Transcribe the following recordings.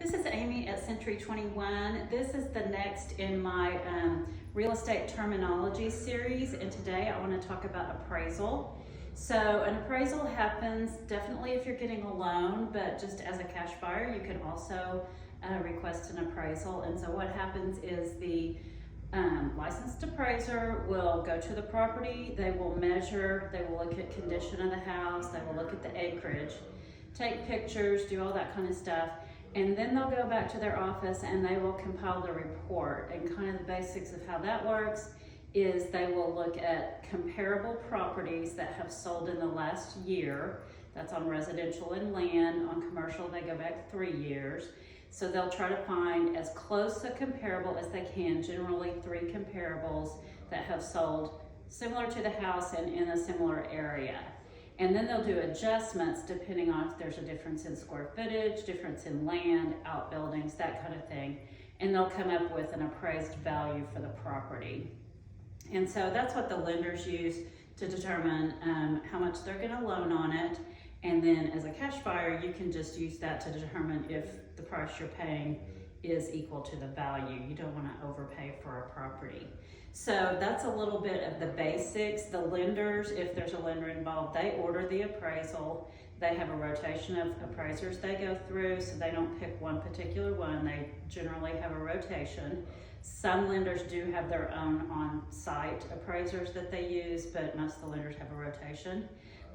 This is Amy at Century 21. This is the next in my real estate terminology series, and today I want to talk about appraisal. So an appraisal happens definitely if you're getting a loan, but just as a cash buyer, you can also request an appraisal. And so what happens is the licensed appraiser will go to the property, they will measure, they will look at condition of the house, they will look at the acreage, take pictures, do all that kind of stuff. And then they'll go back to their office and they will compile the report. And kind of the basics of how that works is they will look at comparable properties that have sold in the last year. That's on residential and land. On commercial, they go back 3 years. So they'll try to find as close a comparable as they can, generally 3 comparables that have sold similar to the house and in a similar area. And then they'll do adjustments depending on if there's a difference in square footage, difference in land, outbuildings, that kind of thing. And they'll come up with an appraised value for the property. And so that's what the lenders use to determine how much they're gonna loan on it. And then as a cash buyer, you can just use that to determine if the price you're paying is equal to the value. You don't wanna overpay for a property. So that's a little bit of the basics. The lenders, if there's a lender involved, they order the appraisal. They have a rotation of appraisers they go through, so they don't pick one particular one. They generally have a rotation. Some lenders do have their own on-site appraisers that they use, but most of the lenders have a rotation.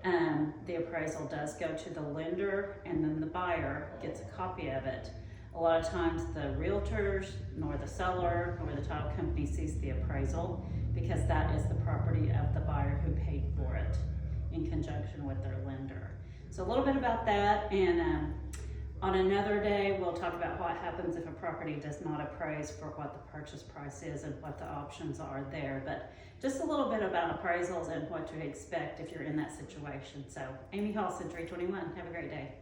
The appraisal does go to the lender, and then the buyer gets a copy of it. A lot of times the realtors, nor the seller, nor the title company sees the appraisal because that is the property of the buyer who paid for it in conjunction with their lender. So a little bit about that, and on another day we'll talk about what happens if a property does not appraise for what the purchase price is and what the options are there. But just a little bit about appraisals and what to expect if you're in that situation. So Amy Hall, Century 21, have a great day.